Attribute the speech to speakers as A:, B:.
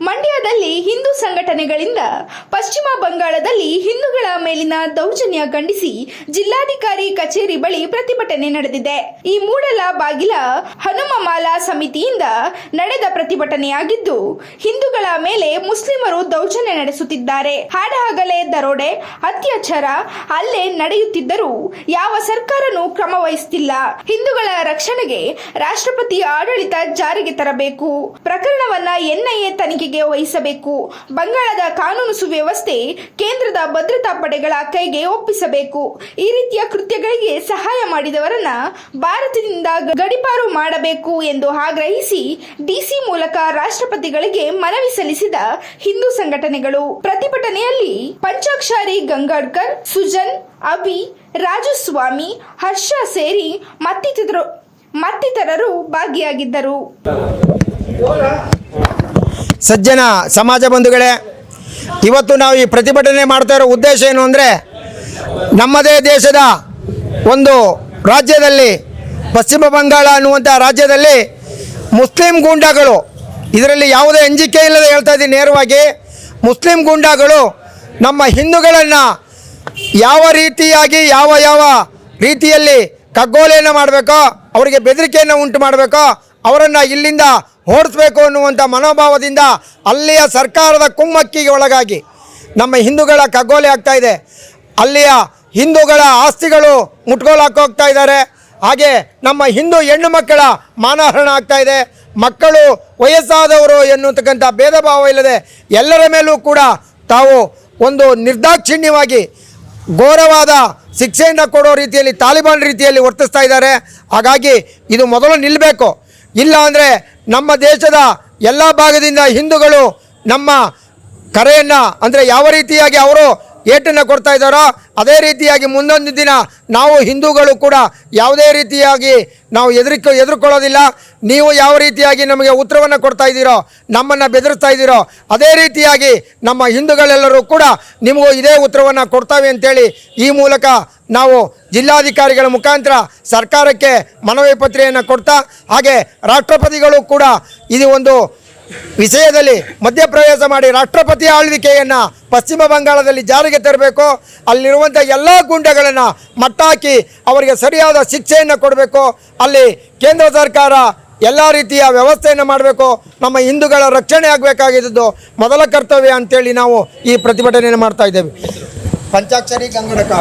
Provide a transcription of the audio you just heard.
A: ಮಂಡ್ಯದಲ್ಲಿ ಹಿಂದೂ ಸಂಘಟನೆಗಳಿಂದ ಪಶ್ಚಿಮ ಬಂಗಾಳದಲ್ಲಿ ಹಿಂದೂಗಳ ಮೇಲಿನ ದೌರ್ಜನ್ಯ ಖಂಡಿಸಿ ಜಿಲ್ಲಾಧಿಕಾರಿ ಕಚೇರಿ ಬಳಿ ಪ್ರತಿಭಟನೆ ನಡೆದಿದೆ. ಈ ಮೂಡಲ ಬಾಗಿಲ ಹನುಮಮಾಲಾ ಸಮಿತಿಯಿಂದ ನಡೆದ ಪ್ರತಿಭಟನೆಯಾಗಿದ್ದು, ಹಿಂದೂಗಳ ಮೇಲೆ ಮುಸ್ಲಿಮರು ದೌರ್ಜನ್ಯ ನಡೆಸುತ್ತಿದ್ದಾರೆ. ಹಾಡಹಗಲೇ ದರೋಡೆ, ಅತ್ಯಾಚಾರ, ಹಲ್ಲೆ ನಡೆಯುತ್ತಿದ್ದರೂ ಯಾವ ಸರ್ಕಾರನೂ ಕ್ರಮ ವಹಿಸುತ್ತಿಲ್ಲ. ಹಿಂದೂಗಳ ರಕ್ಷಣೆಗೆ ರಾಷ್ಟ್ರಪತಿ ಆಡಳಿತ ಜಾರಿಗೆ ತರಬೇಕು. ಪ್ರಕರಣವನ್ನ ಎನ್ಐಎ ತನಿಖೆಗೆ ವಹಿಸಬೇಕು. ಬಂಗಾಳದ ಕಾನೂನು ಸುವ್ಯವಸ್ಥೆ ಕೇಂದ್ರದ ಭದ್ರತಾ ಪಡೆಗಳ ಕೈಗೆ ಒಪ್ಪಿಸಬೇಕು. ಈ ರೀತಿಯ ಕೃತ್ಯಗಳಿಗೆ ಸಹಾಯ ಮಾಡಿದವರನ್ನ ಭಾರತದಿಂದ ಗಡೀಪಾರು ಮಾಡಬೇಕು ಎಂದು ಆಗ್ರಹಿಸಿ ಡಿಸಿ ಮೂಲಕ ರಾಷ್ಟ್ರಪತಿಗಳಿಗೆ ಮನವಿ ಸಲ್ಲಿಸಿದ ಹಿಂದೂ ಸಂಘಟನೆಗಳು. ಪ್ರತಿಭಟನೆಯಲ್ಲಿ ಪಂಚಾಕ್ಷರಿ ಗಂಗಾಡ್ಕರ್, ಸುಜನ್, ಅಭಿ, ರಾಜುಸ್ವಾಮಿ, ಹರ್ಷ ಸೇರಿ ಮತ್ತಿತರರು ಭಾಗಿಯಾಗಿದ್ದರು.
B: ಸಜ್ಜನ ಸಮಾಜ ಬಂಧುಗಳೇ, ಇವತ್ತು ನಾವು ಈ ಪ್ರತಿಭಟನೆ ಮಾಡ್ತಾ ಇರೋ ಉದ್ದೇಶ ಏನು ಅಂದರೆ, ನಮ್ಮದೇ ದೇಶದ ಒಂದು ರಾಜ್ಯದಲ್ಲಿ, ಪಶ್ಚಿಮ ಬಂಗಾಳ ಅನ್ನುವಂಥ ರಾಜ್ಯದಲ್ಲಿ ಮುಸ್ಲಿಂ ಗೂಂಡಾಗಳು, ಇದರಲ್ಲಿ ಯಾವುದೇ ಅಂಜಿಕೆ ಇಲ್ಲದೆ ಹೇಳ್ತಾ ಇದ್ದೀನಿ ನೇರವಾಗಿ, ಮುಸ್ಲಿಂ ಗೂಂಡಾಗಳು ನಮ್ಮ ಹಿಂದೂಗಳನ್ನು ಯಾವ ರೀತಿಯಾಗಿ ಯಾವ ರೀತಿಯಲ್ಲಿ ಕಗ್ಗೋಲೆಯನ್ನು ಮಾಡಬೇಕೋ, ಅವರಿಗೆ ಬೆದರಿಕೆಯನ್ನು ಉಂಟು ಮಾಡಬೇಕೋ, ಅವರನ್ನು ಇಲ್ಲಿಂದ ಓಡಿಸ್ಬೇಕು ಅನ್ನುವಂಥ ಮನೋಭಾವದಿಂದ ಅಲ್ಲಿಯ ಸರ್ಕಾರದ ಕುಮ್ಮಕ್ಕಿಗೆ ಒಳಗಾಗಿ ನಮ್ಮ ಹಿಂದೂಗಳ ಕಗ್ಗೋಲೆ ಆಗ್ತಾಯಿದೆ. ಅಲ್ಲಿಯ ಹಿಂದೂಗಳ ಆಸ್ತಿಗಳು ಮುಟ್ಗೋಲಾಕೋಗ್ತಾ ಇದ್ದಾರೆ. ಹಾಗೆ ನಮ್ಮ ಹಿಂದೂ ಹೆಣ್ಣು ಮಕ್ಕಳ ಮಾನಹರಣ ಆಗ್ತಾಯಿದೆ. ಮಕ್ಕಳು ವಯಸ್ಸಾದವರು ಎನ್ನುತಕ್ಕಂಥ ಭೇದ ಭಾವ ಇಲ್ಲದೆ ಎಲ್ಲರ ಮೇಲೂ ಕೂಡ ತಾವು ಒಂದು ನಿರ್ದಾಕ್ಷಿಣ್ಯವಾಗಿ ಘೋರವಾದ ಶಿಕ್ಷೆಯನ್ನು ಕೊಡೋ ರೀತಿಯಲ್ಲಿ ತಾಲಿಬಾನ್ ರೀತಿಯಲ್ಲಿ ವರ್ತಿಸ್ತಾ ಇದ್ದಾರೆ. ಹಾಗಾಗಿ ಇದು ಮೊದಲು ನಿಲ್ಲಬೇಕು. ಇಲ್ಲ ಅಂದರೆ ನಮ್ಮ ದೇಶದ ಎಲ್ಲ ಭಾಗದಿಂದ ಹಿಂದೂಗಳು ನಮ್ಮ ಕರೆಯನ್ನು, ಅಂದರೆ ಯಾವ ರೀತಿಯಾಗಿ ಅವರು ಏಟನ್ನು ಕೊಡ್ತಾ ಇದ್ದಾರೋ ಅದೇ ರೀತಿಯಾಗಿ ಮುಂದೊಂದು ದಿನ ನಾವು ಹಿಂದೂಗಳು ಕೂಡ ಯಾವುದೇ ರೀತಿಯಾಗಿ ನಾವು ಎದುರುಕೊಳ್ಳೋದಿಲ್ಲ. ನೀವು ಯಾವ ರೀತಿಯಾಗಿ ನಮಗೆ ಉತ್ತರವನ್ನು ಕೊಡ್ತಾ ಇದ್ದೀರೋ, ನಮ್ಮನ್ನು ಬೆದರಿಸ್ತಾ ಇದ್ದೀರೋ, ಅದೇ ರೀತಿಯಾಗಿ ನಮ್ಮ ಹಿಂದೂಗಳೆಲ್ಲರೂ ಕೂಡ ನಿಮಗೂ ಇದೇ ಉತ್ತರವನ್ನು ಕೊಡ್ತಾವೆ ಅಂತೇಳಿ ಈ ಮೂಲಕ ನಾವು ಜಿಲ್ಲಾಧಿಕಾರಿಗಳ ಮುಖಾಂತರ ಸರ್ಕಾರಕ್ಕೆ ಮನವಿ ಪತ್ರೆಯನ್ನು ಕೊಡ್ತಾ, ಹಾಗೆ ರಾಷ್ಟ್ರಪತಿಗಳು ಕೂಡ ಇದು ಒಂದು ವಿಷಯದಲ್ಲಿ ಮಧ್ಯಪ್ರವೇಶ ಮಾಡಿ ರಾಷ್ಟ್ರಪತಿ ಆಳ್ವಿಕೆಯನ್ನು ಪಶ್ಚಿಮ ಬಂಗಾಳದಲ್ಲಿ ಜಾರಿಗೆ ತರಬೇಕು. ಅಲ್ಲಿರುವಂಥ ಎಲ್ಲ ಗುಂಡಗಳನ್ನು ಮಟ್ಟಾಕಿ ಅವರಿಗೆ ಸರಿಯಾದ ಶಿಕ್ಷೆಯನ್ನು ಕೊಡಬೇಕು. ಅಲ್ಲಿ ಕೇಂದ್ರ ಸರ್ಕಾರ ಎಲ್ಲ ರೀತಿಯ ವ್ಯವಸ್ಥೆಯನ್ನು ಮಾಡಬೇಕು. ನಮ್ಮ ಹಿಂದೂಗಳ ರಕ್ಷಣೆ ಆಗಬೇಕಾಗಿದ್ದು ಮೊದಲ ಕರ್ತವ್ಯ ಅಂತೇಳಿ ನಾವು ಈ ಪ್ರತಿಭಟನೆಯನ್ನು ಮಾಡ್ತಾ ಇದ್ದೇವೆ. ಪಂಚಾಕ್ಷರಿ ಗಂಗಡಕ